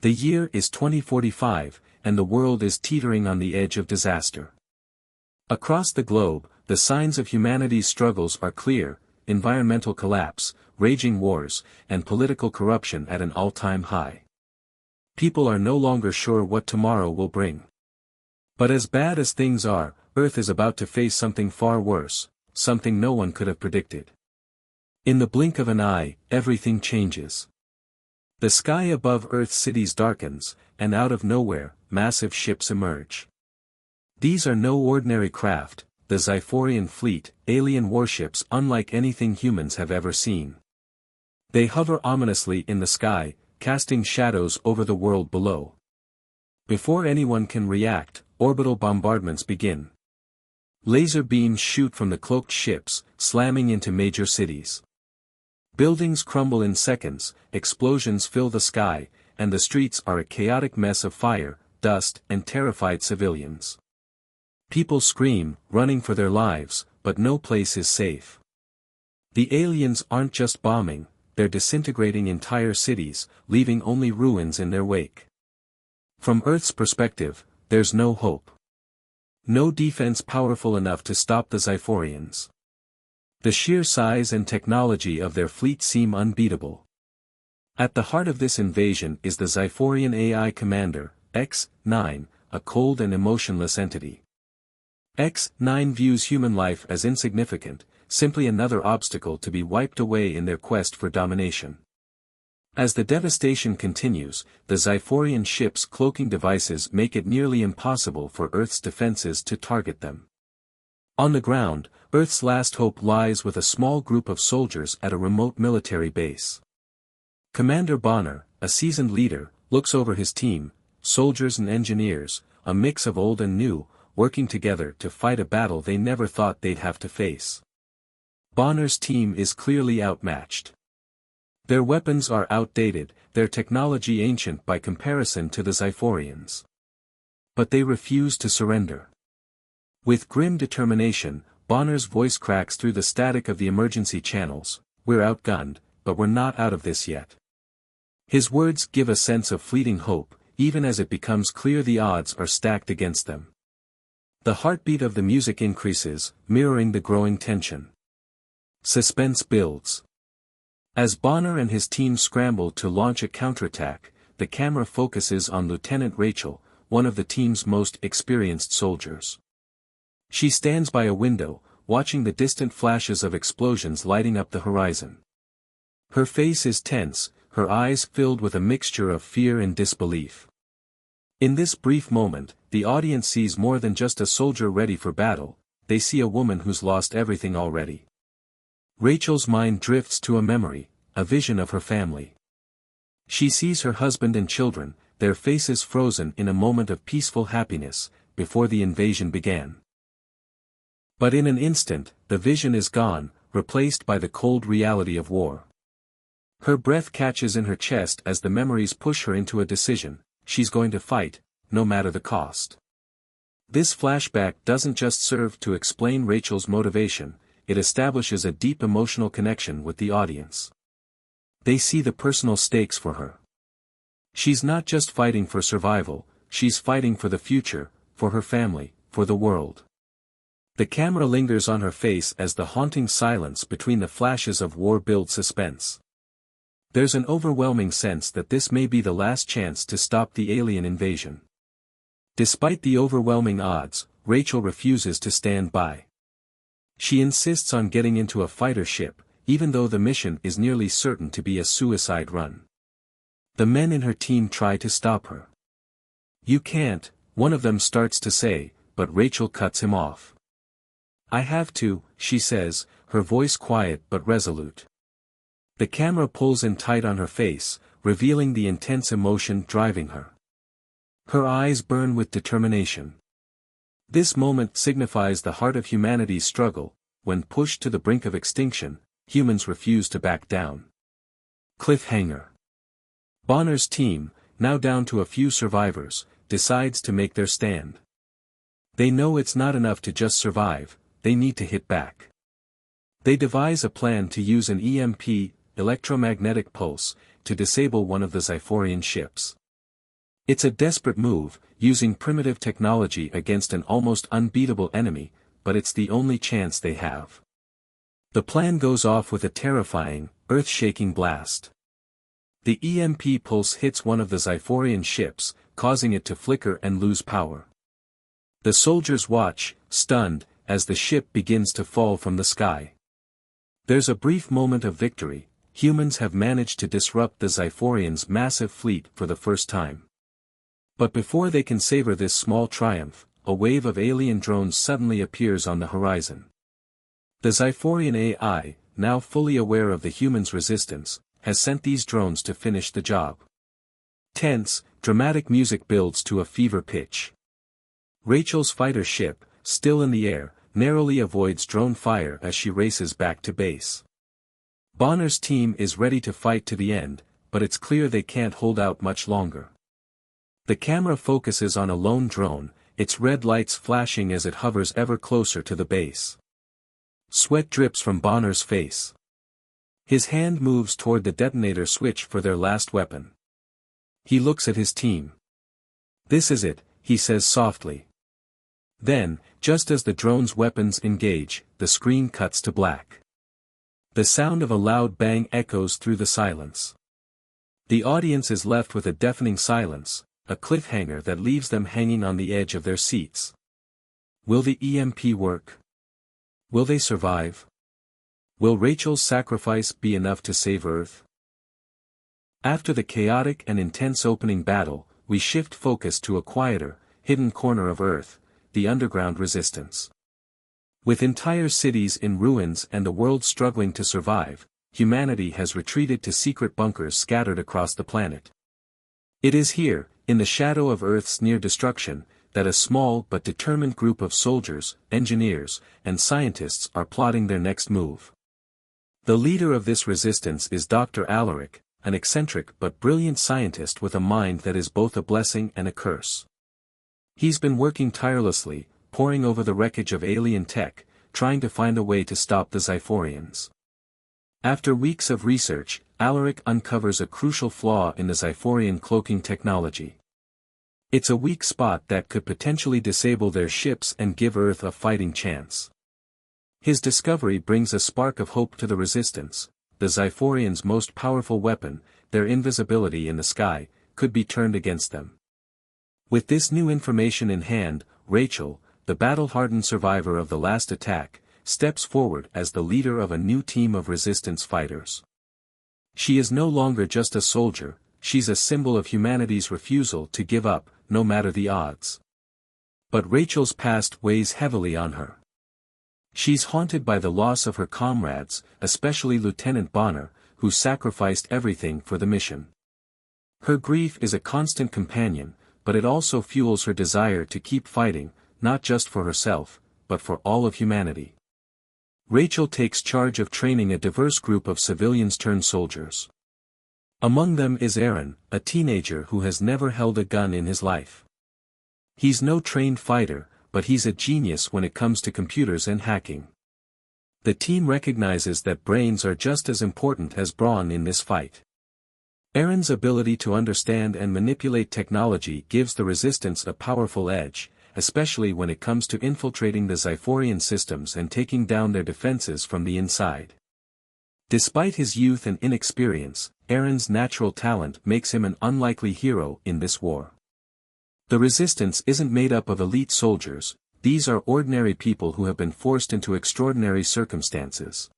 The year is 2045, and the world is teetering on the edge of disaster. Across the globe, the signs of humanity's struggles are clear: environmental collapse, raging wars, and political corruption at an all-time high. People are no longer sure what tomorrow will bring. But as bad as things are, Earth is about to face something far worse, something no one could have predicted. In the blink of an eye, everything changes. The sky above Earth's cities darkens, and out of nowhere, massive ships emerge. These are no ordinary craft, the Xiphorian fleet, alien warships unlike anything humans have ever seen. They hover ominously in the sky, casting shadows over the world below. Before anyone can react, orbital bombardments begin. Laser beams shoot from the cloaked ships, slamming into major cities. Buildings crumble in seconds, explosions fill the sky, and the streets are a chaotic mess of fire, dust, and terrified civilians. People scream, running for their lives, but no place is safe. The aliens aren't just bombing, they're disintegrating entire cities, leaving only ruins in their wake. From Earth's perspective, there's no hope. No defense powerful enough to stop the Xiphorians. The sheer size and technology of their fleet seem unbeatable. At the heart of this invasion is the Xiphorian AI commander, X-9, a cold and emotionless entity. X-9 views human life as insignificant, simply another obstacle to be wiped away in their quest for domination. As the devastation continues, the Xiphorian ships' cloaking devices make it nearly impossible for Earth's defenses to target them. On the ground, Earth's last hope lies with a small group of soldiers at a remote military base. Commander Bonner, a seasoned leader, looks over his team, soldiers and engineers, a mix of old and new, working together to fight a battle they never thought they'd have to face. Bonner's team is clearly outmatched. Their weapons are outdated, their technology ancient by comparison to the Xiphorians. But they refuse to surrender. With grim determination, Bonner's voice cracks through the static of the emergency channels: "We're outgunned, but we're not out of this yet." His words give a sense of fleeting hope, even as it becomes clear the odds are stacked against them. The heartbeat of the music increases, mirroring the growing tension. Suspense builds. As Bonner and his team scramble to launch a counterattack, the camera focuses on Lieutenant Rachel, one of the team's most experienced soldiers. She stands by a window, watching the distant flashes of explosions lighting up the horizon. Her face is tense, her eyes filled with a mixture of fear and disbelief. In this brief moment, the audience sees more than just a soldier ready for battle, they see a woman who's lost everything already. Rachel's mind drifts to a memory, a vision of her family. She sees her husband and children, their faces frozen in a moment of peaceful happiness, before the invasion began. But in an instant, the vision is gone, replaced by the cold reality of war. Her breath catches in her chest as the memories push her into a decision: she's going to fight, no matter the cost. This flashback doesn't just serve to explain Rachel's motivation, it establishes a deep emotional connection with the audience. They see the personal stakes for her. She's not just fighting for survival, she's fighting for the future, for her family, for the world. The camera lingers on her face as the haunting silence between the flashes of war builds suspense. There's an overwhelming sense that this may be the last chance to stop the alien invasion. Despite the overwhelming odds, Rachel refuses to stand by. She insists on getting into a fighter ship, even though the mission is nearly certain to be a suicide run. The men in her team try to stop her. "You can't," one of them starts to say, but Rachel cuts him off. "I have to," she says, her voice quiet but resolute. The camera pulls in tight on her face, revealing the intense emotion driving her. Her eyes burn with determination. This moment signifies the heart of humanity's struggle: when pushed to the brink of extinction, humans refuse to back down. Cliffhanger. Bonner's team, now down to a few survivors, decides to make their stand. They know it's not enough to just survive, they need to hit back. They devise a plan to use an EMP, electromagnetic pulse, to disable one of the Xiphorian ships. It's a desperate move, using primitive technology against an almost unbeatable enemy, but it's the only chance they have. The plan goes off with a terrifying, earth-shaking blast. The EMP pulse hits one of the Zyphorian ships, causing it to flicker and lose power. The soldiers watch, stunned, as the ship begins to fall from the sky. There's a brief moment of victory. Humans have managed to disrupt the Zyphorians' massive fleet for the first time. But before they can savor this small triumph, a wave of alien drones suddenly appears on the horizon. The Zyphorian AI, now fully aware of the humans' resistance, has sent these drones to finish the job. Tense, dramatic music builds to a fever pitch. Rachel's fighter ship, still in the air, narrowly avoids drone fire as she races back to base. Bonner's team is ready to fight to the end, but it's clear they can't hold out much longer. The camera focuses on a lone drone, its red lights flashing as it hovers ever closer to the base. Sweat drips from Bonner's face. His hand moves toward the detonator switch for their last weapon. He looks at his team. "This is it," he says softly. Then, just as the drone's weapons engage, the screen cuts to black. The sound of a loud bang echoes through the silence. The audience is left with a deafening silence, a cliffhanger that leaves them hanging on the edge of their seats. Will the EMP work? Will they survive? Will Rachel's sacrifice be enough to save Earth? After the chaotic and intense opening battle, we shift focus to a quieter, hidden corner of Earth, the underground resistance. With entire cities in ruins and the world struggling to survive, humanity has retreated to secret bunkers scattered across the planet. It is here, in the shadow of Earth's near destruction, that a small but determined group of soldiers, engineers, and scientists are plotting their next move. The leader of this resistance is Dr. Alaric, an eccentric but brilliant scientist with a mind that is both a blessing and a curse. He's been working tirelessly, poring over the wreckage of alien tech, trying to find a way to stop the Zyphorians. After weeks of research, Alaric uncovers a crucial flaw in the Zyphorian cloaking technology. It's a weak spot that could potentially disable their ships and give Earth a fighting chance. His discovery brings a spark of hope to the resistance. The Zyphorians' most powerful weapon, their invisibility in the sky, could be turned against them. With this new information in hand, Rachel, the battle-hardened survivor of the last attack, steps forward as the leader of a new team of resistance fighters. She is no longer just a soldier, she's a symbol of humanity's refusal to give up, no matter the odds. But Rachel's past weighs heavily on her. She's haunted by the loss of her comrades, especially Lieutenant Bonner, who sacrificed everything for the mission. Her grief is a constant companion, but it also fuels her desire to keep fighting, not just for herself, but for all of humanity. Rachel takes charge of training a diverse group of civilians-turned-soldiers. Among them is Aaron, a teenager who has never held a gun in his life. He's no trained fighter, but he's a genius when it comes to computers and hacking. The team recognizes that brains are just as important as brawn in this fight. Aaron's ability to understand and manipulate technology gives the resistance a powerful edge, especially when it comes to infiltrating the Zyphorian systems and taking down their defenses from the inside. Despite his youth and inexperience, Aaron's natural talent makes him an unlikely hero in this war. The resistance isn't made up of elite soldiers, these are ordinary people who have been forced into extraordinary circumstances.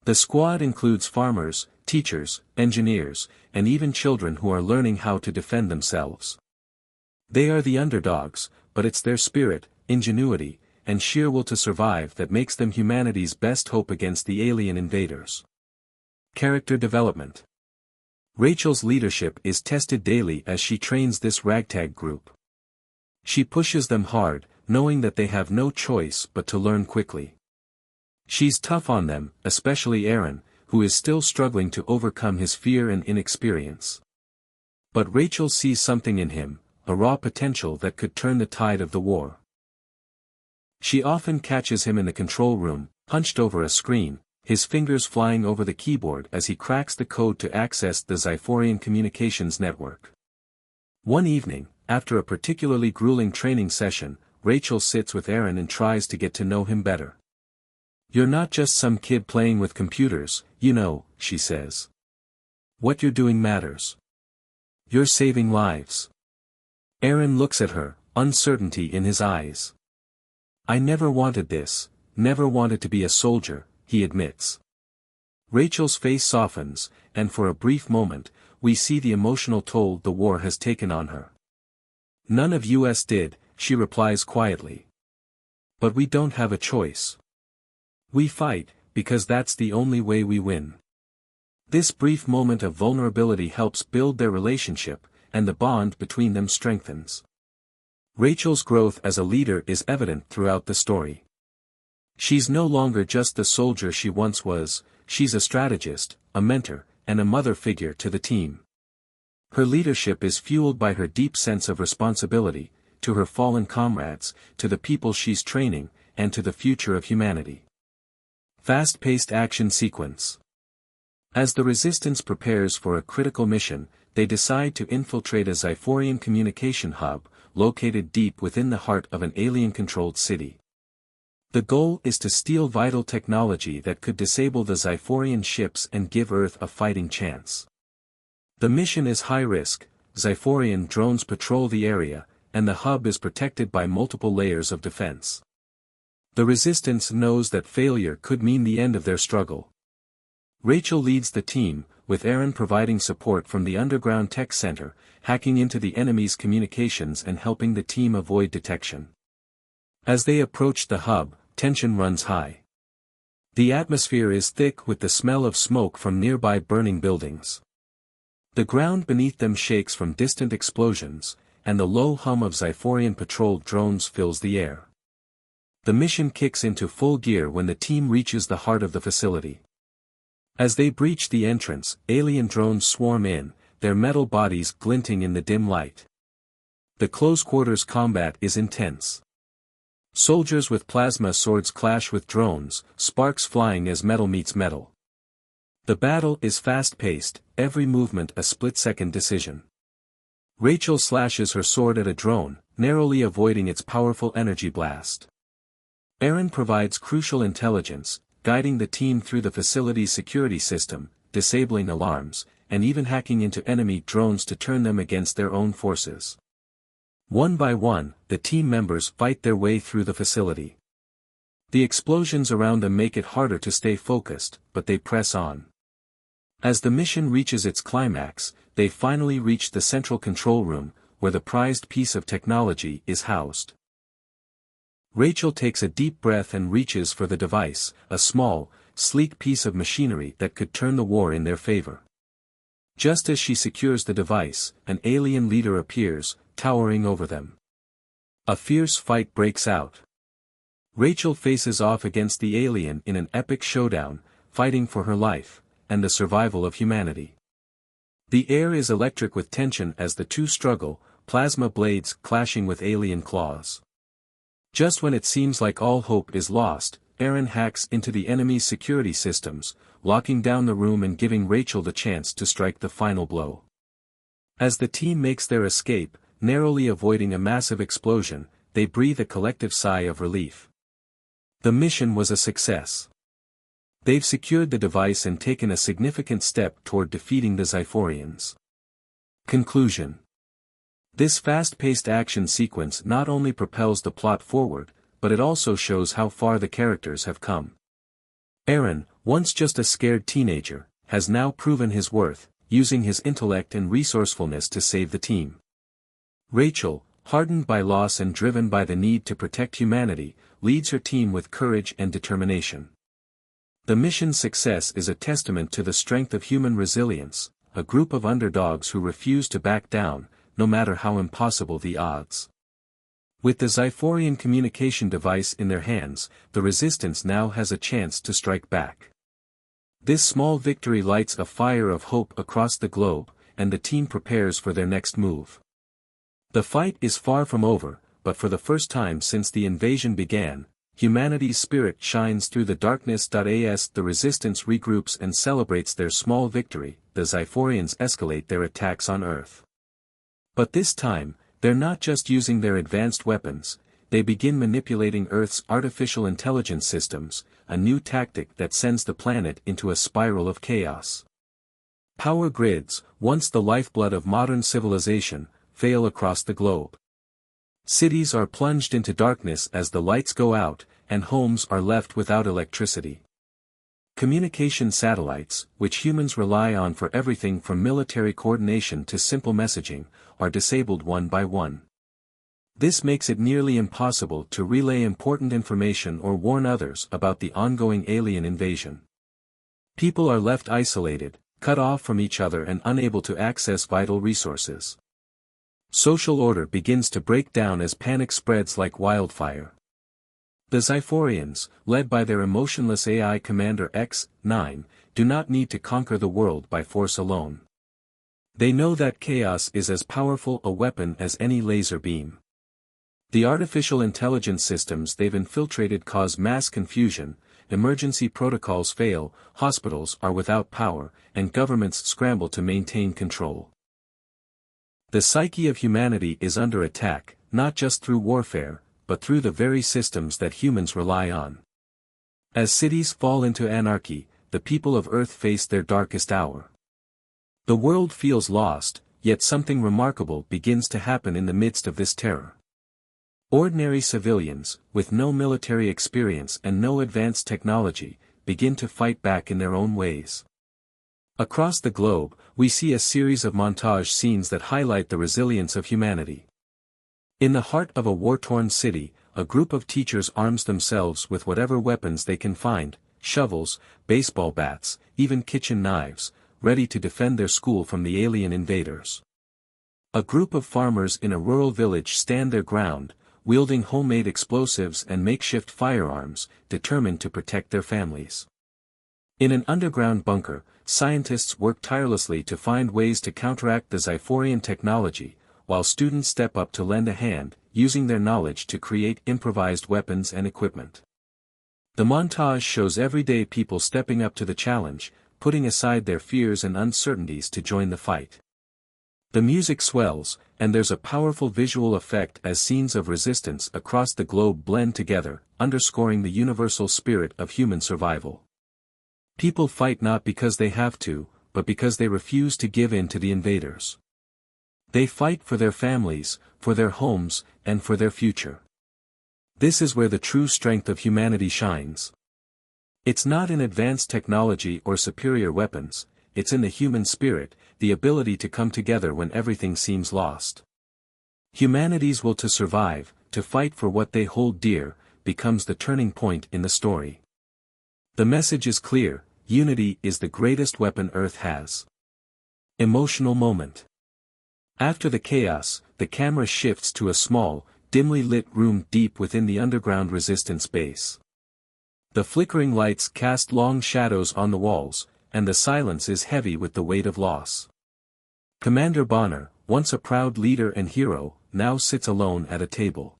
The squad includes farmers, teachers, engineers, and even children who are learning how to defend themselves. They are the underdogs, but it's their spirit, ingenuity, and sheer will to survive that makes them humanity's best hope against the alien invaders. Character development. Rachel's leadership is tested daily as she trains this ragtag group. She pushes them hard, knowing that they have no choice but to learn quickly. She's tough on them, especially Aaron, who is still struggling to overcome his fear and inexperience. But Rachel sees something in him, a raw potential that could turn the tide of the war. She often catches him in the control room, hunched over a screen, his fingers flying over the keyboard as he cracks the code to access the Zyphorian communications network. One evening, after a particularly grueling training session, Rachel sits with Aaron and tries to get to know him better. "You're not just some kid playing with computers, you know," she says. "What you're doing matters. You're saving lives." Aaron looks at her, uncertainty in his eyes. "I never wanted this, never wanted to be a soldier," he admits. Rachel's face softens, and for a brief moment, we see the emotional toll the war has taken on her. "None of us did," she replies quietly. "But we don't have a choice. We fight, because that's the only way we win." This brief moment of vulnerability helps build their relationship, and the bond between them strengthens. Rachel's growth as a leader is evident throughout the story. She's no longer just the soldier she once was, she's a strategist, a mentor, and a mother figure to the team. Her leadership is fueled by her deep sense of responsibility, to her fallen comrades, to the people she's training, and to the future of humanity. Fast-paced action sequence. As the Resistance prepares for a critical mission, they decide to infiltrate a Zyphorian communication hub, located deep within the heart of an alien-controlled city. The goal is to steal vital technology that could disable the Zyphorian ships and give Earth a fighting chance. The mission is high risk, Zyphorian drones patrol the area, and the hub is protected by multiple layers of defense. The Resistance knows that failure could mean the end of their struggle. Rachel leads the team, with Aaron providing support from the underground tech center, hacking into the enemy's communications and helping the team avoid detection. As they approach the hub, tension runs high. The atmosphere is thick with the smell of smoke from nearby burning buildings. The ground beneath them shakes from distant explosions, and the low hum of Zyphorian patrol drones fills the air. The mission kicks into full gear when the team reaches the heart of the facility. As they breach the entrance, alien drones swarm in, their metal bodies glinting in the dim light. The close-quarters combat is intense. Soldiers with plasma swords clash with drones, sparks flying as metal meets metal. The battle is fast-paced, every movement a split-second decision. Rachel slashes her sword at a drone, narrowly avoiding its powerful energy blast. Aaron provides crucial intelligence, guiding the team through the facility's security system, disabling alarms, and even hacking into enemy drones to turn them against their own forces. One by one, the team members fight their way through the facility. The explosions around them make it harder to stay focused, but they press on. As the mission reaches its climax, they finally reach the central control room, where the prized piece of technology is housed. Rachel takes a deep breath and reaches for the device, a small, sleek piece of machinery that could turn the war in their favor. Just as she secures the device, an alien leader appears, towering over them. A fierce fight breaks out. Rachel faces off against the alien in an epic showdown, fighting for her life, and the survival of humanity. The air is electric with tension as the two struggle, plasma blades clashing with alien claws. Just when it seems like all hope is lost, Aaron hacks into the enemy's security systems, locking down the room and giving Rachel the chance to strike the final blow. As the team makes their escape, narrowly avoiding a massive explosion, they breathe a collective sigh of relief. The mission was a success. They've secured the device and taken a significant step toward defeating the Zyphorians. Conclusion. This fast-paced action sequence not only propels the plot forward, but it also shows how far the characters have come. Aaron, once just a scared teenager, has now proven his worth, using his intellect and resourcefulness to save the team. Rachel, hardened by loss and driven by the need to protect humanity, leads her team with courage and determination. The mission's success is a testament to the strength of human resilience, a group of underdogs who refuse to back down, no matter how impossible the odds. With the Zyphorian communication device in their hands, the Resistance now has a chance to strike back. This small victory lights a fire of hope across the globe, and the team prepares for their next move. The fight is far from over, but for the first time since the invasion began, humanity's spirit shines through the darkness. As the Resistance regroups and celebrates their small victory, the Zyphorians escalate their attacks on Earth. But this time, they're not just using their advanced weapons, they begin manipulating Earth's artificial intelligence systems, a new tactic that sends the planet into a spiral of chaos. Power grids, once the lifeblood of modern civilization, fail across the globe. Cities are plunged into darkness as the lights go out, and homes are left without electricity. Communication satellites, which humans rely on for everything from military coordination to simple messaging, are disabled one by one. This makes it nearly impossible to relay important information or warn others about the ongoing alien invasion. People are left isolated, cut off from each other and unable to access vital resources. Social order begins to break down as panic spreads like wildfire. The Xiphorians, led by their emotionless AI commander X-9, do not need to conquer the world by force alone. They know that chaos is as powerful a weapon as any laser beam. The artificial intelligence systems they've infiltrated cause mass confusion, emergency protocols fail, hospitals are without power, and governments scramble to maintain control. The psyche of humanity is under attack, not just through warfare, but through the very systems that humans rely on. As cities fall into anarchy, the people of Earth face their darkest hour. The world feels lost, yet something remarkable begins to happen in the midst of this terror. Ordinary civilians, with no military experience and no advanced technology, begin to fight back in their own ways. Across the globe, we see a series of montage scenes that highlight the resilience of humanity. In the heart of a war-torn city, a group of teachers arms themselves with whatever weapons they can find, shovels, baseball bats, even kitchen knives, ready to defend their school from the alien invaders. A group of farmers in a rural village stand their ground, wielding homemade explosives and makeshift firearms, determined to protect their families. In an underground bunker, scientists work tirelessly to find ways to counteract the Xiphorian technology, while students step up to lend a hand, using their knowledge to create improvised weapons and equipment. The montage shows everyday people stepping up to the challenge, putting aside their fears and uncertainties to join the fight. The music swells, and there's a powerful visual effect as scenes of resistance across the globe blend together, underscoring the universal spirit of human survival. People fight not because they have to, but because they refuse to give in to the invaders. They fight for their families, for their homes, and for their future. This is where the true strength of humanity shines. It's not in advanced technology or superior weapons, it's in the human spirit, the ability to come together when everything seems lost. Humanity's will to survive, to fight for what they hold dear, becomes the turning point in the story. The message is clear: unity is the greatest weapon Earth has. Emotional moment. After the chaos, the camera shifts to a small, dimly lit room deep within the underground resistance base. The flickering lights cast long shadows on the walls, and the silence is heavy with the weight of loss. Commander Bonner, once a proud leader and hero, now sits alone at a table.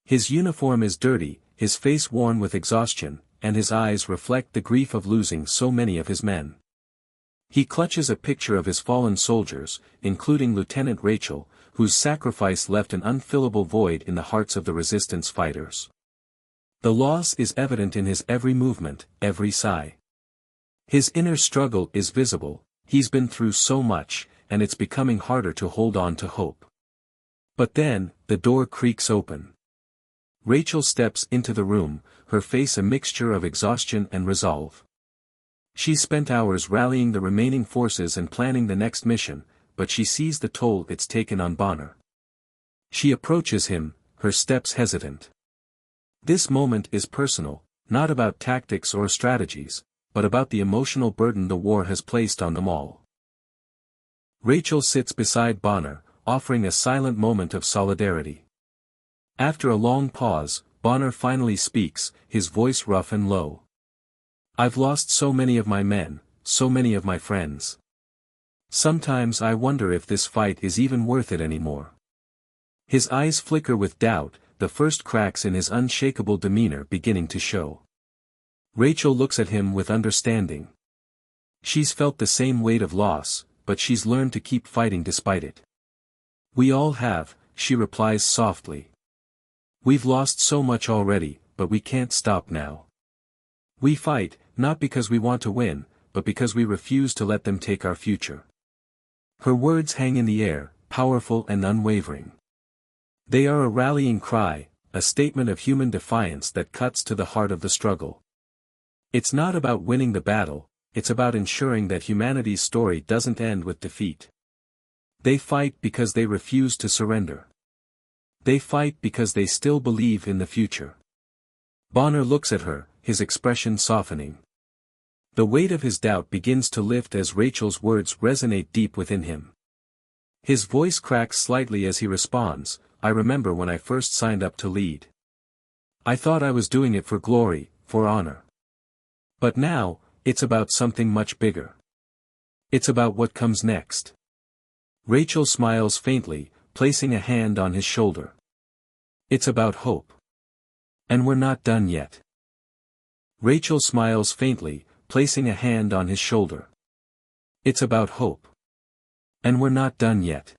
His uniform is dirty, his face worn with exhaustion, and his eyes reflect the grief of losing so many of his men. He clutches a picture of his fallen soldiers, including Lieutenant Rachel, whose sacrifice left an unfillable void in the hearts of the resistance fighters. The loss is evident in his every movement, every sigh. His inner struggle is visible. He's been through so much, and it's becoming harder to hold on to hope. But then, the door creaks open. Rachel steps into the room, her face a mixture of exhaustion and resolve. She's spent hours rallying the remaining forces and planning the next mission, but she sees the toll it's taken on Bonner. She approaches him, her steps hesitant. This moment is personal, not about tactics or strategies, but about the emotional burden the war has placed on them all. Rachel sits beside Bonner, offering a silent moment of solidarity. After a long pause, Bonner finally speaks, his voice rough and low. "I've lost so many of my men, so many of my friends. Sometimes I wonder if this fight is even worth it anymore." His eyes flicker with doubt, the first cracks in his unshakable demeanor beginning to show. Rachel looks at him with understanding. She's felt the same weight of loss, but she's learned to keep fighting despite it. We all have, she replies softly. We've lost so much already, but we can't stop now. We fight, not because we want to win, but because we refuse to let them take our future. Her words hang in the air, powerful and unwavering. They are a rallying cry, a statement of human defiance that cuts to the heart of the struggle. It's not about winning the battle, it's about ensuring that humanity's story doesn't end with defeat. They fight because they refuse to surrender. They fight because they still believe in the future. Bonner looks at her, his expression softening. The weight of his doubt begins to lift as Rachel's words resonate deep within him. His voice cracks slightly as he responds, I remember when I first signed up to lead. I thought I was doing it for glory, for honor. But now, it's about something much bigger. It's about what comes next. Rachel smiles faintly, placing a hand on his shoulder. It's about hope. And we're not done yet. Rachel smiles faintly, placing a hand on his shoulder. It's about hope. And we're not done yet.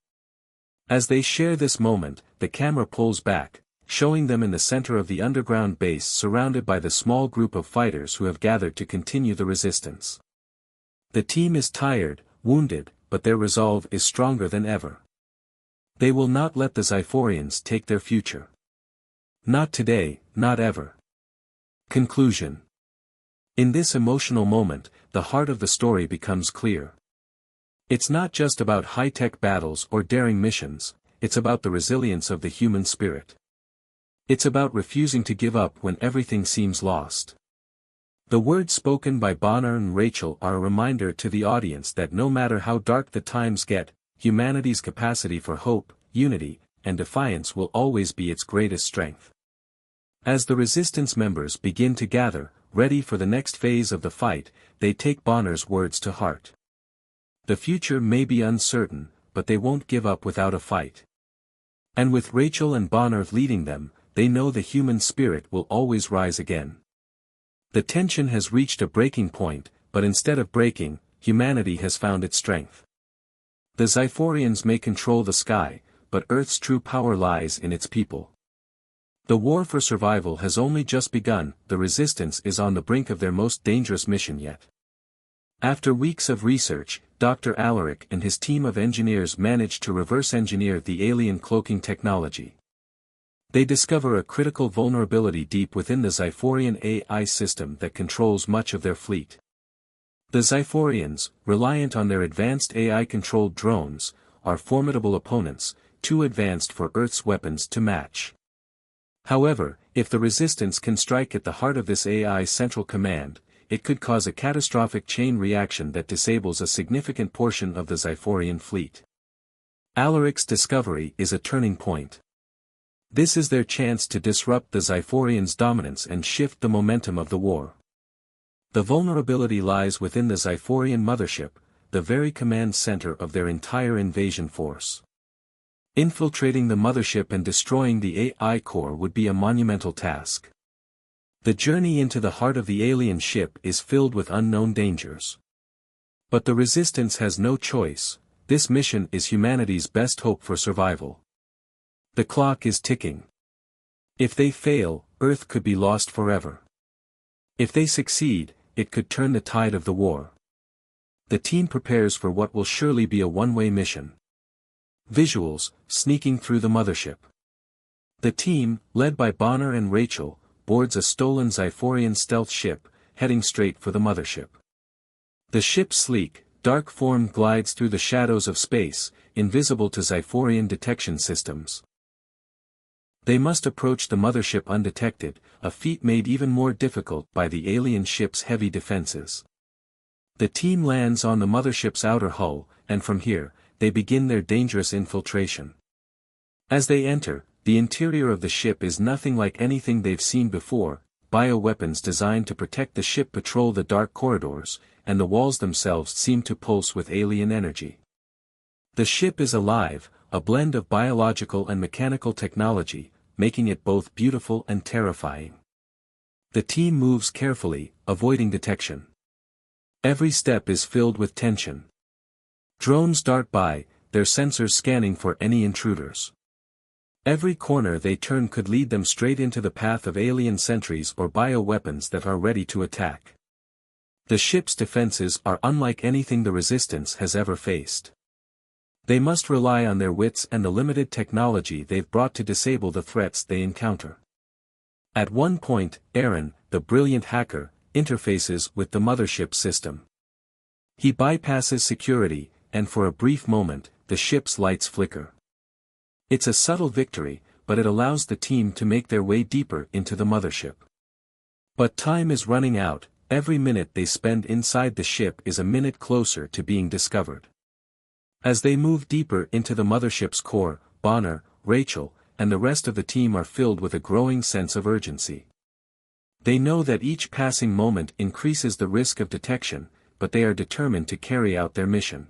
As they share this moment, the camera pulls back, showing them in the center of the underground base surrounded by the small group of fighters who have gathered to continue the resistance. The team is tired, wounded, but their resolve is stronger than ever. They will not let the Zyphorians take their future. Not today, not ever. Conclusion. In this emotional moment, the heart of the story becomes clear. It's not just about high-tech battles or daring missions, it's about the resilience of the human spirit. It's about refusing to give up when everything seems lost. The words spoken by Bonner and Rachel are a reminder to the audience that no matter how dark the times get, humanity's capacity for hope, unity, and defiance will always be its greatest strength. As the resistance members begin to gather, ready for the next phase of the fight, they take Bonner's words to heart. The future may be uncertain, but they won't give up without a fight. And with Rachel and Bonner leading them, they know the human spirit will always rise again. The tension has reached a breaking point, but instead of breaking, humanity has found its strength. The Zyphorians may control the sky, but Earth's true power lies in its people. The war for survival has only just begun, the resistance is on the brink of their most dangerous mission yet. After weeks of research, Dr. Alaric and his team of engineers manage to reverse-engineer the alien cloaking technology. They discover a critical vulnerability deep within the Zyphorian AI system that controls much of their fleet. The Zyphorians, reliant on their advanced AI-controlled drones, are formidable opponents, too advanced for Earth's weapons to match. However, if the resistance can strike at the heart of this AI central command, it could cause a catastrophic chain reaction that disables a significant portion of the Zyphorian fleet. Alaric's discovery is a turning point. This is their chance to disrupt the Zyphorians' dominance and shift the momentum of the war. The vulnerability lies within the Zyphorian mothership, the very command center of their entire invasion force. Infiltrating the mothership and destroying the AI core would be a monumental task. The journey into the heart of the alien ship is filled with unknown dangers. But the Resistance has no choice, this mission is humanity's best hope for survival. The clock is ticking. If they fail, Earth could be lost forever. If they succeed, it could turn the tide of the war. The team prepares for what will surely be a one-way mission. Visuals, sneaking through the mothership. The team, led by Bonner and Rachel, boards a stolen Zyphorian stealth ship, heading straight for the mothership. The ship's sleek, dark form glides through the shadows of space, invisible to Zyphorian detection systems. They must approach the mothership undetected, a feat made even more difficult by the alien ship's heavy defenses. The team lands on the mothership's outer hull, and from here, they begin their dangerous infiltration. As they enter, the interior of the ship is nothing like anything they've seen before. Bioweapons designed to protect the ship patrol the dark corridors, and the walls themselves seem to pulse with alien energy. The ship is alive, a blend of biological and mechanical technology, making it both beautiful and terrifying. The team moves carefully, avoiding detection. Every step is filled with tension. Drones dart by, their sensors scanning for any intruders. Every corner they turn could lead them straight into the path of alien sentries or bioweapons that are ready to attack. The ship's defenses are unlike anything the Resistance has ever faced. They must rely on their wits and the limited technology they've brought to disable the threats they encounter. At one point, Aaron, the brilliant hacker, interfaces with the mothership system. He bypasses security, and for a brief moment, the ship's lights flicker. It's a subtle victory, but it allows the team to make their way deeper into the mothership. But time is running out. Every minute they spend inside the ship is a minute closer to being discovered. As they move deeper into the mothership's core, Bonner, Rachel, and the rest of the team are filled with a growing sense of urgency. They know that each passing moment increases the risk of detection, but they are determined to carry out their mission.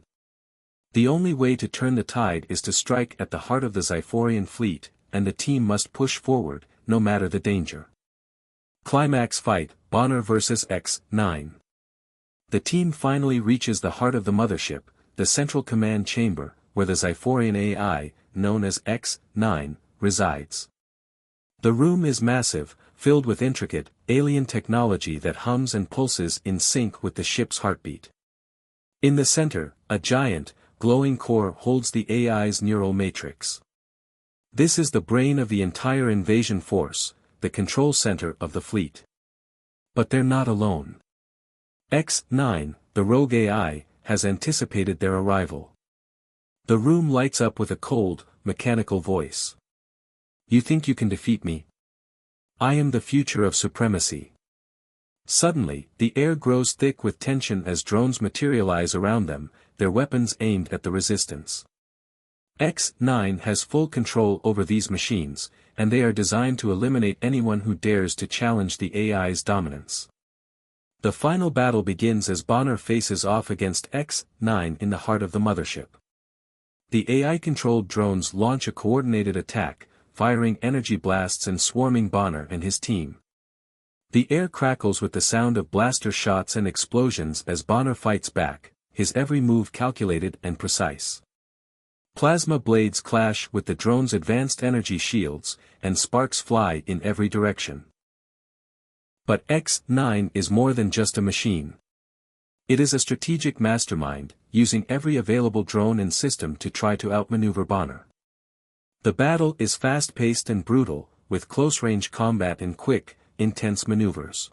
The only way to turn the tide is to strike at the heart of the Zyphorian fleet, and the team must push forward, no matter the danger. Climax fight, Bonner vs. X-9. The team finally reaches the heart of the mothership, the central command chamber, where the Zyphorian AI, known as X-9, resides. The room is massive, filled with intricate, alien technology that hums and pulses in sync with the ship's heartbeat. In the center, a giant, glowing core holds the AI's neural matrix. This is the brain of the entire invasion force, the control center of the fleet. But they're not alone. X-9, the rogue AI, has anticipated their arrival. The room lights up with a cold, mechanical voice. You think you can defeat me? I am the future of supremacy. Suddenly, the air grows thick with tension as drones materialize around them, their weapons aimed at the Resistance. X-9 has full control over these machines, and they are designed to eliminate anyone who dares to challenge the AI's dominance. The final battle begins as Bonner faces off against X-9 in the heart of the mothership. The AI-controlled drones launch a coordinated attack, firing energy blasts and swarming Bonner and his team. The air crackles with the sound of blaster shots and explosions as Bonner fights back, his every move calculated and precise. Plasma blades clash with the drone's advanced energy shields, and sparks fly in every direction. But X-9 is more than just a machine. It is a strategic mastermind, using every available drone and system to try to outmaneuver Bonner. The battle is fast-paced and brutal, with close-range combat and quick, intense maneuvers.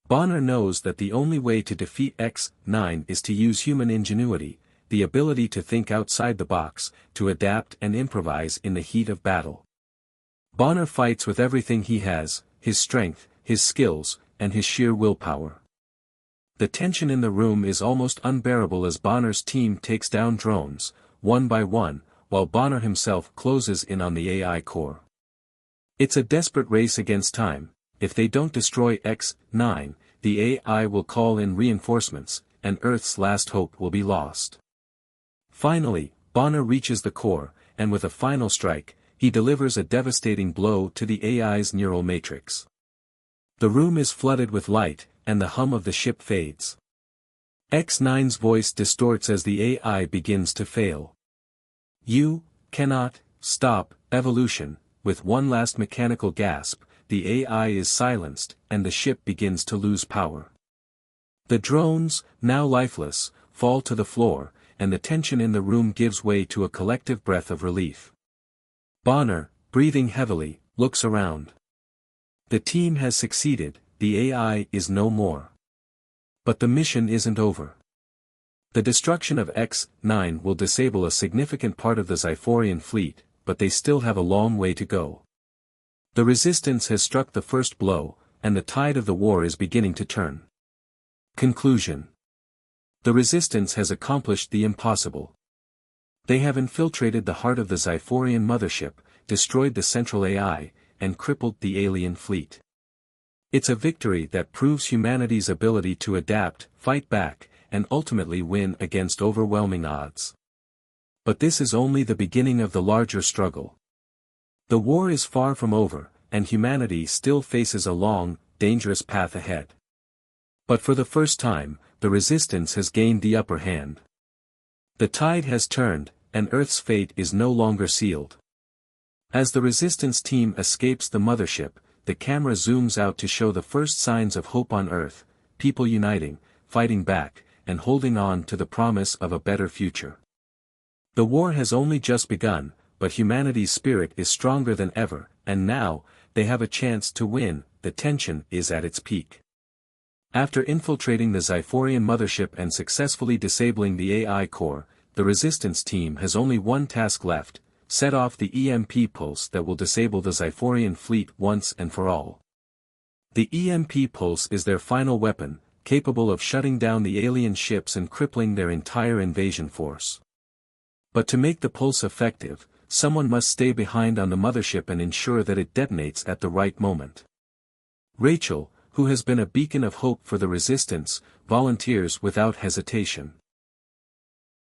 Bonner knows that the only way to defeat X-9 is to use human ingenuity, the ability to think outside the box, to adapt and improvise in the heat of battle. Bonner fights with everything he has, his strength, his skills, and his sheer willpower. The tension in the room is almost unbearable as Bonner's team takes down drones, one by one, while Bonner himself closes in on the AI core. It's a desperate race against time. If they don't destroy X-9, the AI will call in reinforcements, and Earth's last hope will be lost. Finally, Bonner reaches the core, and with a final strike, he delivers a devastating blow to the AI's neural matrix. The room is flooded with light, and the hum of the ship fades. X-9's voice distorts as the AI begins to fail. You cannot stop evolution. With one last mechanical gasp, the AI is silenced, and the ship begins to lose power. The drones, now lifeless, fall to the floor, and the tension in the room gives way to a collective breath of relief. Bonner, breathing heavily, looks around. The team has succeeded, the AI is no more. But the mission isn't over. The destruction of X-9 will disable a significant part of the Zyphorian fleet, but they still have a long way to go. The Resistance has struck the first blow, and the tide of the war is beginning to turn. Conclusion. The Resistance has accomplished the impossible. They have infiltrated the heart of the Zyphorian mothership, destroyed the central AI, and crippled the alien fleet. It's a victory that proves humanity's ability to adapt, fight back, and ultimately win against overwhelming odds. But this is only the beginning of the larger struggle. The war is far from over, and humanity still faces a long, dangerous path ahead. But for the first time, the Resistance has gained the upper hand. The tide has turned, and Earth's fate is no longer sealed. As the resistance team escapes the mothership, the camera zooms out to show the first signs of hope on Earth, people uniting, fighting back, and holding on to the promise of a better future. The war has only just begun, but humanity's spirit is stronger than ever, and now, they have a chance to win. The tension is at its peak. After infiltrating the Zyphorian mothership and successfully disabling the AI core, the resistance team has only one task left: set off the EMP pulse that will disable the Zyphorian fleet once and for all. The EMP pulse is their final weapon, capable of shutting down the alien ships and crippling their entire invasion force. But to make the pulse effective, someone must stay behind on the mothership and ensure that it detonates at the right moment. Rachel, who has been a beacon of hope for the resistance, volunteers without hesitation.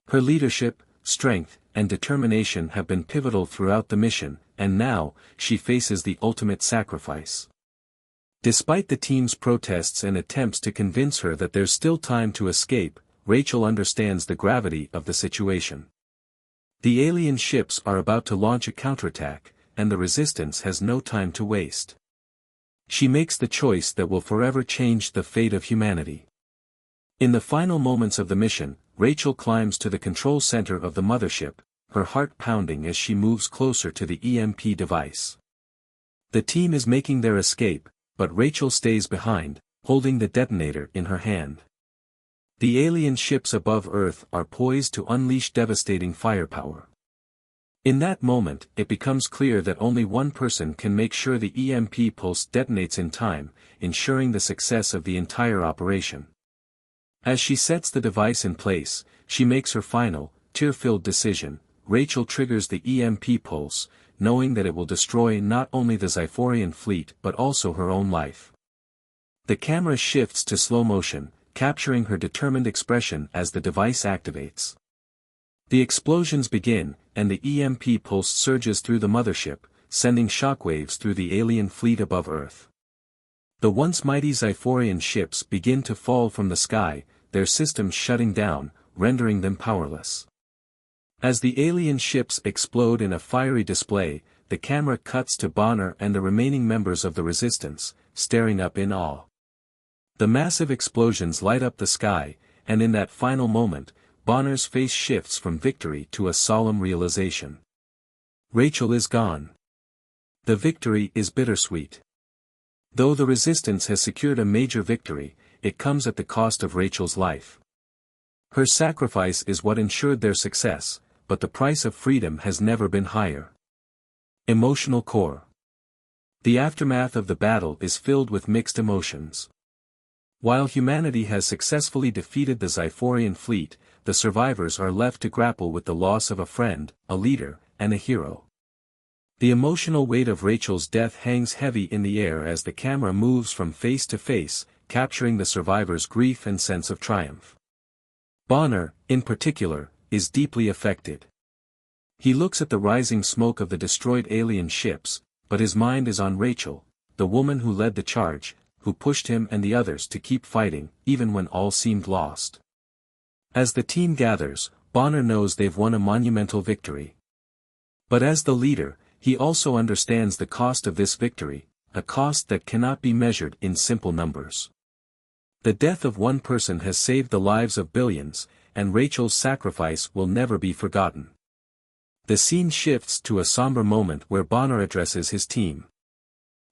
Her leadership, strength, and determination have been pivotal throughout the mission, and now, she faces the ultimate sacrifice. Despite the team's protests and attempts to convince her that there's still time to escape, Rachel understands the gravity of the situation. The alien ships are about to launch a counterattack, and the resistance has no time to waste. She makes the choice that will forever change the fate of humanity. In the final moments of the mission, Rachel climbs to the control center of the mothership, her heart pounding as she moves closer to the EMP device. The team is making their escape, but Rachel stays behind, holding the detonator in her hand. The alien ships above Earth are poised to unleash devastating firepower. In that moment, it becomes clear that only one person can make sure the EMP pulse detonates in time, ensuring the success of the entire operation. As she sets the device in place, she makes her final, tear-filled decision. Rachel triggers the EMP pulse, knowing that it will destroy not only the Zyphorian fleet but also her own life. The camera shifts to slow motion, capturing her determined expression as the device activates. The explosions begin, and the EMP pulse surges through the mothership, sending shockwaves through the alien fleet above Earth. The once mighty Zyphorian ships begin to fall from the sky, their systems shutting down, rendering them powerless. As the alien ships explode in a fiery display, the camera cuts to Bonner and the remaining members of the resistance, staring up in awe. The massive explosions light up the sky, and in that final moment, Bonner's face shifts from victory to a solemn realization. Rachel is gone. The victory is bittersweet. Though the resistance has secured a major victory, it comes at the cost of Rachel's life. Her sacrifice is what ensured their success, but the price of freedom has never been higher. Emotional core. The aftermath of the battle is filled with mixed emotions. While humanity has successfully defeated the Zyphorian fleet, the survivors are left to grapple with the loss of a friend, a leader, and a hero. The emotional weight of Rachel's death hangs heavy in the air as the camera moves from face to face, capturing the survivors' grief and sense of triumph. Bonner, in particular, is deeply affected. He looks at the rising smoke of the destroyed alien ships, but his mind is on Rachel, the woman who led the charge, who pushed him and the others to keep fighting, even when all seemed lost. As the team gathers, Bonner knows they've won a monumental victory. But as the leader, he also understands the cost of this victory, a cost that cannot be measured in simple numbers. The death of one person has saved the lives of billions, and Rachel's sacrifice will never be forgotten. The scene shifts to a somber moment where Bonner addresses his team.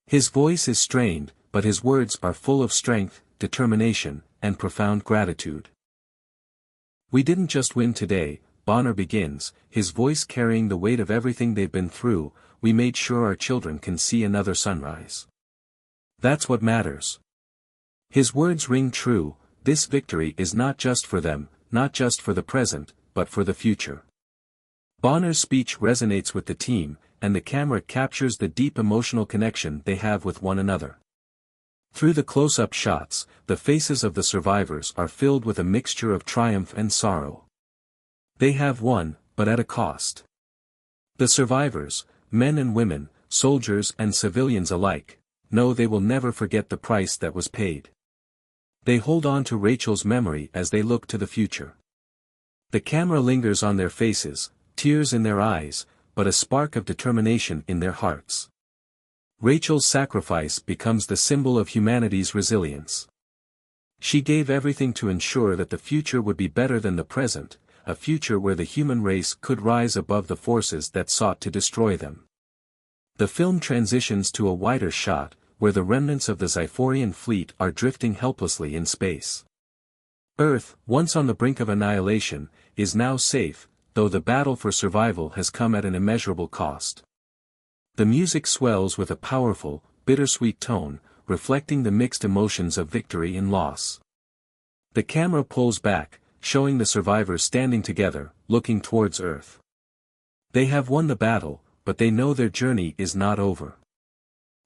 His voice is strained, but his words are full of strength, determination, and profound gratitude. "We didn't just win today," Bonner begins, his voice carrying the weight of everything they've been through. "We made sure our children can see another sunrise. That's what matters." His words ring true. This victory is not just for them, not just for the present, but for the future. Bonner's speech resonates with the team, and the camera captures the deep emotional connection they have with one another. Through the close-up shots, the faces of the survivors are filled with a mixture of triumph and sorrow. They have won, but at a cost. The survivors, men and women, soldiers and civilians alike, know they will never forget the price that was paid. They hold on to Rachel's memory as they look to the future. The camera lingers on their faces, tears in their eyes, but a spark of determination in their hearts. Rachel's sacrifice becomes the symbol of humanity's resilience. She gave everything to ensure that the future would be better than the present, a future where the human race could rise above the forces that sought to destroy them. The film transitions to a wider shot, where the remnants of the Zyphorian fleet are drifting helplessly in space. Earth, once on the brink of annihilation, is now safe, though the battle for survival has come at an immeasurable cost. The music swells with a powerful, bittersweet tone, reflecting the mixed emotions of victory and loss. The camera pulls back, showing the survivors standing together, looking towards Earth. They have won the battle, but they know their journey is not over.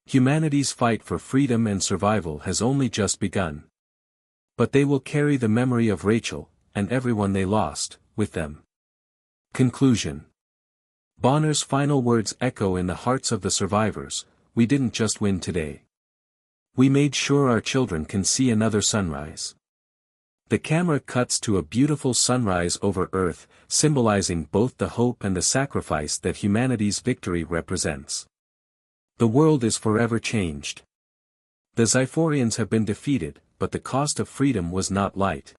Humanity's fight for freedom and survival has only just begun. But they will carry the memory of Rachel, and everyone they lost, with them. Conclusion. Bonner's final words echo in the hearts of the survivors: we didn't just win today. We made sure our children can see another sunrise. The camera cuts to a beautiful sunrise over Earth, symbolizing both the hope and the sacrifice that humanity's victory represents. The world is forever changed. The Zyphorians have been defeated, but the cost of freedom was not light.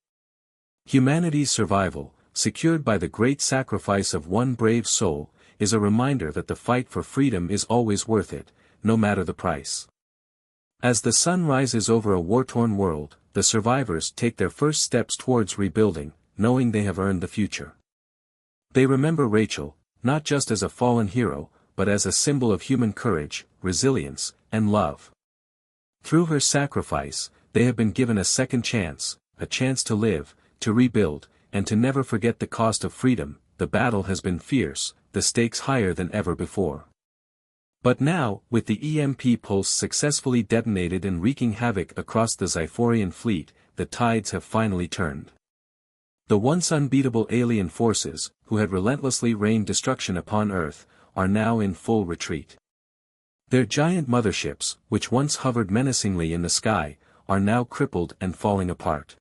Humanity's survival, secured by the great sacrifice of one brave soul, is a reminder that the fight for freedom is always worth it, no matter the price. As the sun rises over a war-torn world, the survivors take their first steps towards rebuilding, knowing they have earned the future. They remember Rachel, not just as a fallen hero, but as a symbol of human courage, resilience, and love. Through her sacrifice, they have been given a second chance, a chance to live, to rebuild, and to never forget the cost of freedom. The battle has been fierce, the stakes higher than ever before. But now, with the EMP pulse successfully detonated and wreaking havoc across the Zyphorian fleet, the tides have finally turned. The once unbeatable alien forces, who had relentlessly rained destruction upon Earth, are now in full retreat. Their giant motherships, which once hovered menacingly in the sky, are now crippled and falling apart.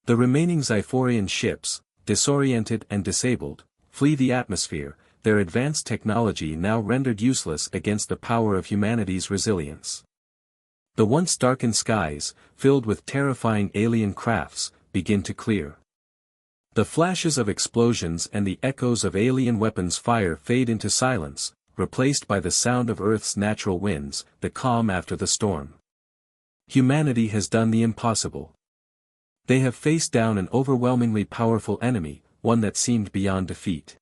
The remaining Zyphorian ships, disoriented and disabled, flee the atmosphere, their advanced technology now rendered useless against the power of humanity's resilience. The once darkened skies, filled with terrifying alien crafts, begin to clear. The flashes of explosions and the echoes of alien weapons fire fade into silence, replaced by the sound of Earth's natural winds, the calm after the storm. Humanity has done the impossible. They have faced down an overwhelmingly powerful enemy, one that seemed beyond defeat.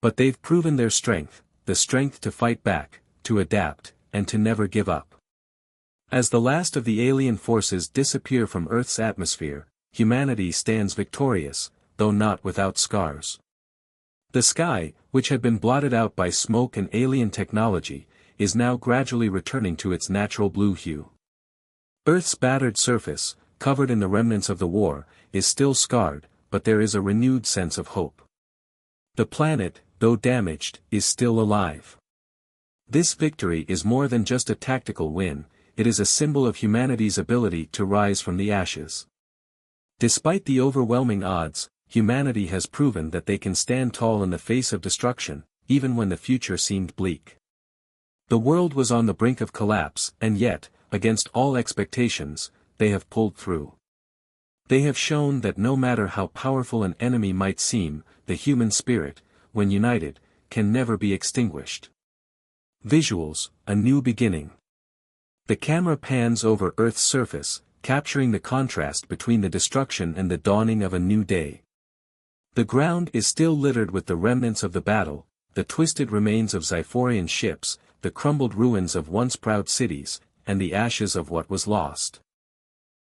But they've proven their strength, the strength to fight back, to adapt, and to never give up. As the last of the alien forces disappear from Earth's atmosphere, humanity stands victorious, though not without scars. The sky, which had been blotted out by smoke and alien technology, is now gradually returning to its natural blue hue. Earth's battered surface, covered in the remnants of the war, is still scarred, but there is a renewed sense of hope. The planet, though damaged, is still alive. This victory is more than just a tactical win, it is a symbol of humanity's ability to rise from the ashes. Despite the overwhelming odds, humanity has proven that they can stand tall in the face of destruction, even when the future seemed bleak. The world was on the brink of collapse, and yet, against all expectations, they have pulled through. They have shown that no matter how powerful an enemy might seem, the human spirit, when united, can never be extinguished. Visuals, a new beginning. The camera pans over Earth's surface, capturing the contrast between the destruction and the dawning of a new day. The ground is still littered with the remnants of the battle, the twisted remains of Zyphorian ships, the crumbled ruins of once proud cities, and the ashes of what was lost.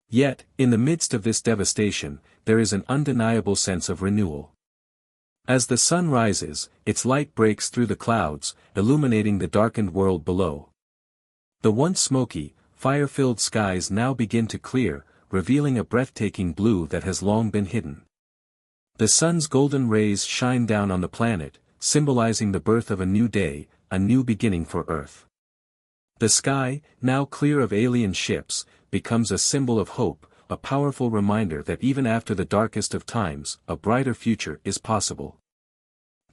Yet, in the midst of this devastation, there is an undeniable sense of renewal. As the sun rises, its light breaks through the clouds, illuminating the darkened world below. The once smoky, fire-filled skies now begin to clear, revealing a breathtaking blue that has long been hidden. The sun's golden rays shine down on the planet, symbolizing the birth of a new day, a new beginning for Earth. The sky, now clear of alien ships, becomes a symbol of hope, a powerful reminder that even after the darkest of times, a brighter future is possible.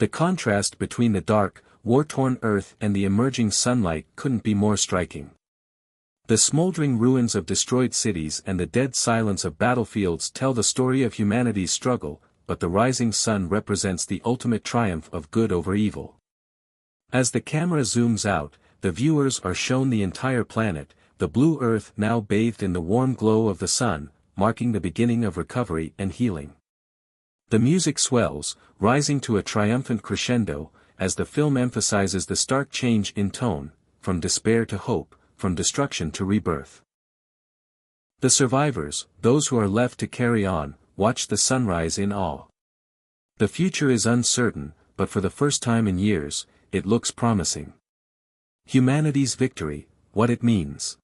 The contrast between the dark, war-torn earth and the emerging sunlight couldn't be more striking. The smoldering ruins of destroyed cities and the dead silence of battlefields tell the story of humanity's struggle, but the rising sun represents the ultimate triumph of good over evil. As the camera zooms out, the viewers are shown the entire planet, the blue earth now bathed in the warm glow of the sun, marking the beginning of recovery and healing. The music swells, rising to a triumphant crescendo, as the film emphasizes the stark change in tone, from despair to hope, from destruction to rebirth. The survivors, those who are left to carry on, watch the sunrise in awe. The future is uncertain, but for the first time in years, it looks promising. Humanity's victory, what it means.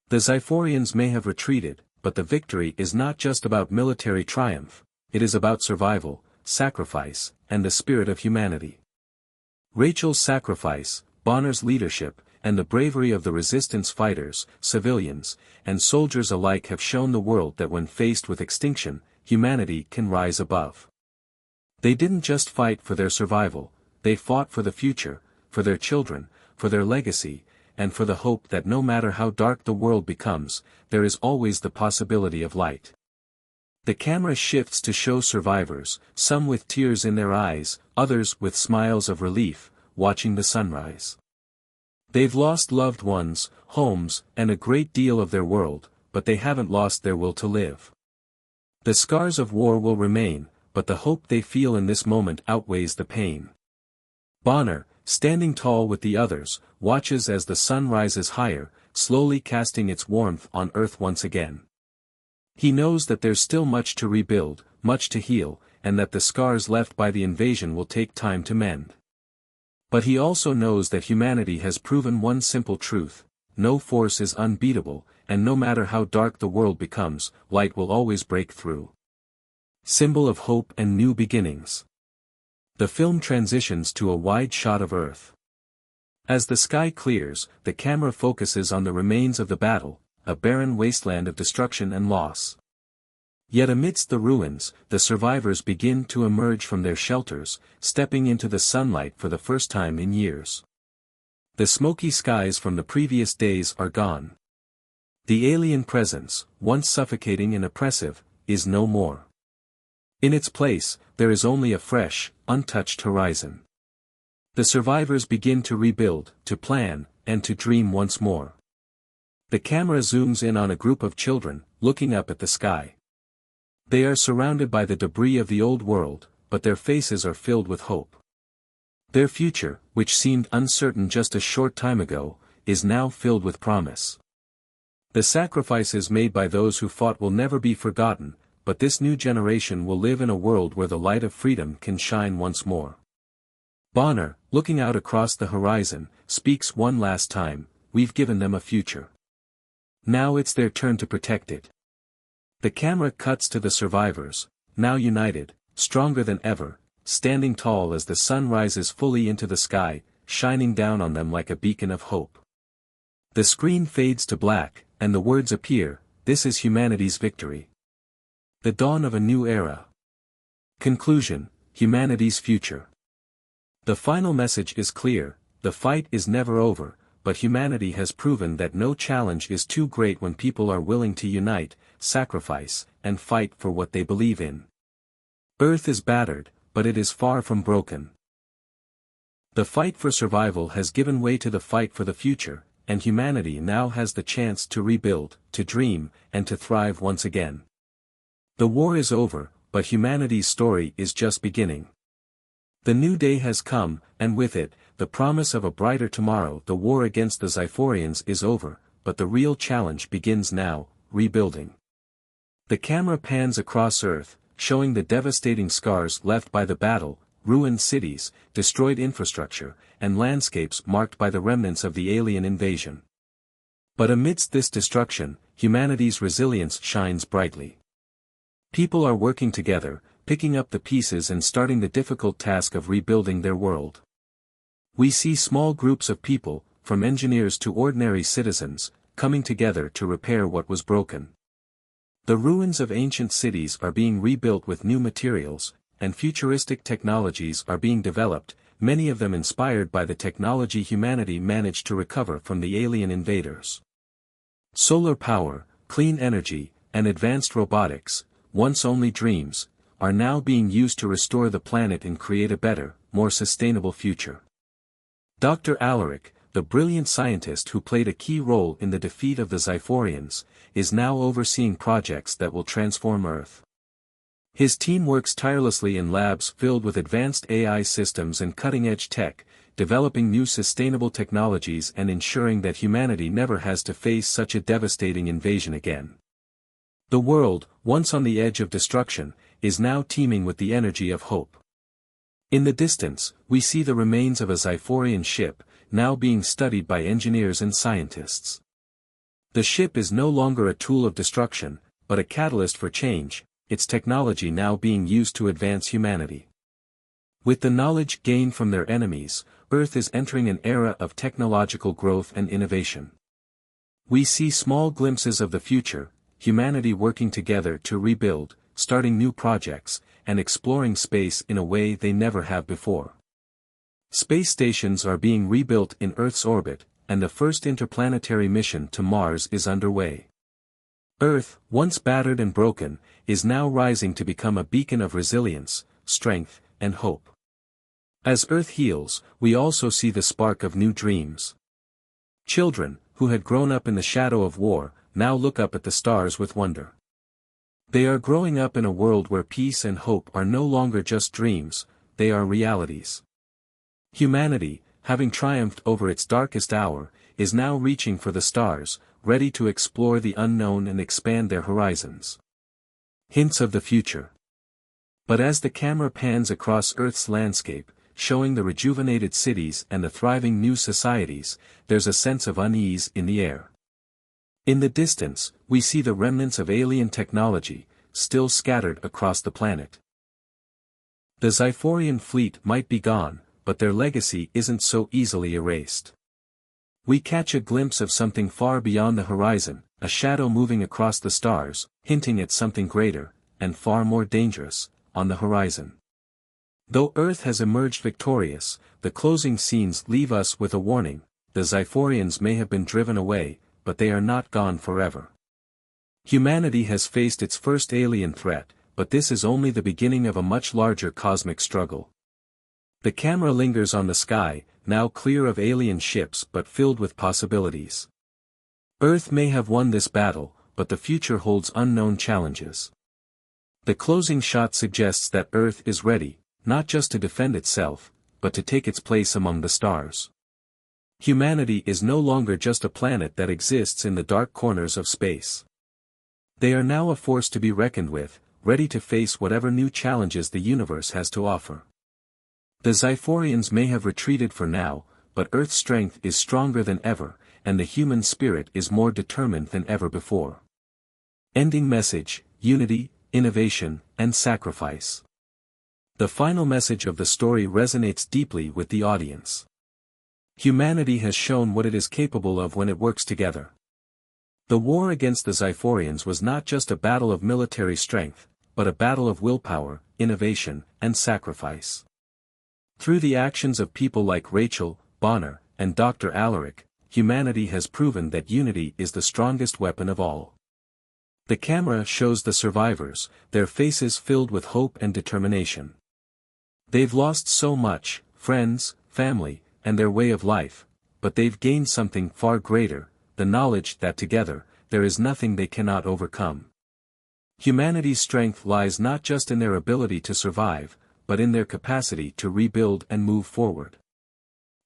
The Xiphorians may have retreated, but the victory is not just about military triumph, it is about survival, sacrifice, and the spirit of humanity. Rachel's sacrifice, Bonner's leadership, and the bravery of the resistance fighters, civilians, and soldiers alike have shown the world that when faced with extinction, humanity can rise above. They didn't just fight for their survival, they fought for the future, for their children, for their legacy, and for the hope that no matter how dark the world becomes, there is always the possibility of light. The camera shifts to show survivors, some with tears in their eyes, others with smiles of relief, watching the sunrise. They've lost loved ones, homes, and a great deal of their world, but they haven't lost their will to live. The scars of war will remain, but the hope they feel in this moment outweighs the pain. Bonner, standing tall with the others, watches as the sun rises higher, slowly casting its warmth on Earth once again. He knows that there's still much to rebuild, much to heal, and that the scars left by the invasion will take time to mend. But he also knows that humanity has proven one simple truth: no force is unbeatable, and no matter how dark the world becomes, light will always break through. Symbol of hope and new beginnings. The film transitions to a wide shot of Earth. As the sky clears, the camera focuses on the remains of the battle, a barren wasteland of destruction and loss. Yet amidst the ruins, the survivors begin to emerge from their shelters, stepping into the sunlight for the first time in years. The smoky skies from the previous days are gone. The alien presence, once suffocating and oppressive, is no more. In its place, there is only a fresh, untouched horizon. The survivors begin to rebuild, to plan, and to dream once more. The camera zooms in on a group of children, looking up at the sky. They are surrounded by the debris of the old world, but their faces are filled with hope. Their future, which seemed uncertain just a short time ago, is now filled with promise. The sacrifices made by those who fought will never be forgotten, but this new generation will live in a world where the light of freedom can shine once more. Bonner, looking out across the horizon, speaks one last time: "We've given them a future. Now it's their turn to protect it." The camera cuts to the survivors, now united, stronger than ever, standing tall as the sun rises fully into the sky, shining down on them like a beacon of hope. The screen fades to black, and the words appear: "This is humanity's victory. The dawn of a new era. Conclusion: humanity's future." The final message is clear: the fight is never over, but humanity has proven that no challenge is too great when people are willing to unite, sacrifice, and fight for what they believe in. Earth is battered, but it is far from broken. The fight for survival has given way to the fight for the future, and humanity now has the chance to rebuild, to dream, and to thrive once again. The war is over, but humanity's story is just beginning. The new day has come, and with it, the promise of a brighter tomorrow. The war against the Xiphorians is over, but the real challenge begins now: rebuilding. The camera pans across Earth, showing the devastating scars left by the battle, ruined cities, destroyed infrastructure, and landscapes marked by the remnants of the alien invasion. But amidst this destruction, humanity's resilience shines brightly. People are working together, picking up the pieces and starting the difficult task of rebuilding their world. We see small groups of people, from engineers to ordinary citizens, coming together to repair what was broken. The ruins of ancient cities are being rebuilt with new materials, and futuristic technologies are being developed, many of them inspired by the technology humanity managed to recover from the alien invaders. Solar power, clean energy, and advanced robotics, once only dreams, are now being used to restore the planet and create a better, more sustainable future. Dr. Alaric, the brilliant scientist who played a key role in the defeat of the Xiphorians, is now overseeing projects that will transform Earth. His team works tirelessly in labs filled with advanced AI systems and cutting-edge tech, developing new sustainable technologies and ensuring that humanity never has to face such a devastating invasion again. The world, once on the edge of destruction, is now teeming with the energy of hope. In the distance, we see the remains of a Xiphorian ship, now being studied by engineers and scientists. The ship is no longer a tool of destruction, but a catalyst for change, its technology now being used to advance humanity. With the knowledge gained from their enemies, Earth is entering an era of technological growth and innovation. We see small glimpses of the future, humanity working together to rebuild, starting new projects, and exploring space in a way they never have before. Space stations are being rebuilt in Earth's orbit, and the first interplanetary mission to Mars is underway. Earth, once battered and broken, is now rising to become a beacon of resilience, strength, and hope. As Earth heals, we also see the spark of new dreams. Children, who had grown up in the shadow of war, now look up at the stars with wonder. They are growing up in a world where peace and hope are no longer just dreams, they are realities. Humanity, having triumphed over its darkest hour, is now reaching for the stars, ready to explore the unknown and expand their horizons. Hints of the future. But as the camera pans across Earth's landscape, showing the rejuvenated cities and the thriving new societies, there's a sense of unease in the air. In the distance, we see the remnants of alien technology, still scattered across the planet. The Xiphorian fleet might be gone, but their legacy isn't so easily erased. We catch a glimpse of something far beyond the horizon, a shadow moving across the stars, hinting at something greater, and far more dangerous, on the horizon. Though Earth has emerged victorious, the closing scenes leave us with a warning: the Xiphorians may have been driven away, but they are not gone forever. Humanity has faced its first alien threat, but this is only the beginning of a much larger cosmic struggle. The camera lingers on the sky, now clear of alien ships but filled with possibilities. Earth may have won this battle, but the future holds unknown challenges. The closing shot suggests that Earth is ready, not just to defend itself, but to take its place among the stars. Humanity is no longer just a planet that exists in the dark corners of space. They are now a force to be reckoned with, ready to face whatever new challenges the universe has to offer. The Xiphorians may have retreated for now, but Earth's strength is stronger than ever, and the human spirit is more determined than ever before. Ending message: unity, innovation, and sacrifice. The final message of the story resonates deeply with the audience. Humanity has shown what it is capable of when it works together. The war against the Xiphorians was not just a battle of military strength, but a battle of willpower, innovation, and sacrifice. Through the actions of people like Rachel, Bonner, and Dr. Alaric, humanity has proven that unity is the strongest weapon of all. The camera shows the survivors, their faces filled with hope and determination. They've lost so much: friends, family, and their way of life, but they've gained something far greater: the knowledge that together, there is nothing they cannot overcome. Humanity's strength lies not just in their ability to survive, but in their capacity to rebuild and move forward.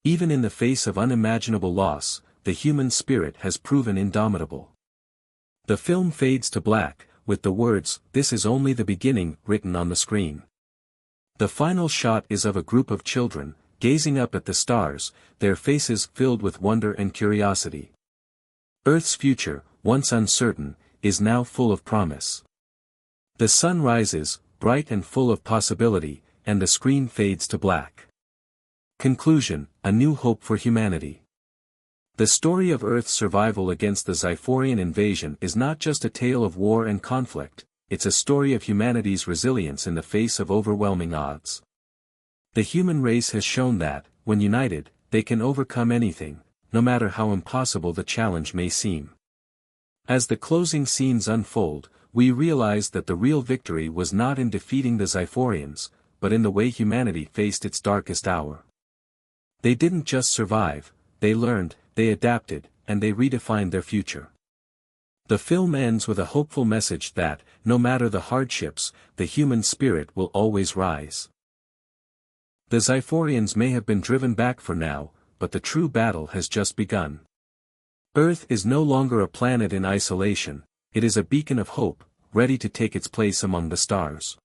Even in the face of unimaginable loss, the human spirit has proven indomitable. The film fades to black, with the words, "This is only the beginning," written on the screen. The final shot is of a group of children, gazing up at the stars, their faces filled with wonder and curiosity. Earth's future, once uncertain, is now full of promise. The sun rises, bright and full of possibility, and the screen fades to black. Conclusion: a new hope for humanity. The story of Earth's survival against the Xiphorian invasion is not just a tale of war and conflict, it's a story of humanity's resilience in the face of overwhelming odds. The human race has shown that, when united, they can overcome anything, no matter how impossible the challenge may seem. As the closing scenes unfold, we realize that the real victory was not in defeating the Zyphorians, but in the way humanity faced its darkest hour. They didn't just survive, they learned, they adapted, and they redefined their future. The film ends with a hopeful message that, no matter the hardships, the human spirit will always rise. The Zyphorians may have been driven back for now, but the true battle has just begun. Earth is no longer a planet in isolation, it is a beacon of hope, ready to take its place among the stars.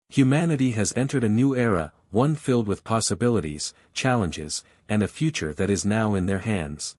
Humanity has entered a new era, one filled with possibilities, challenges, and a future that is now in their hands.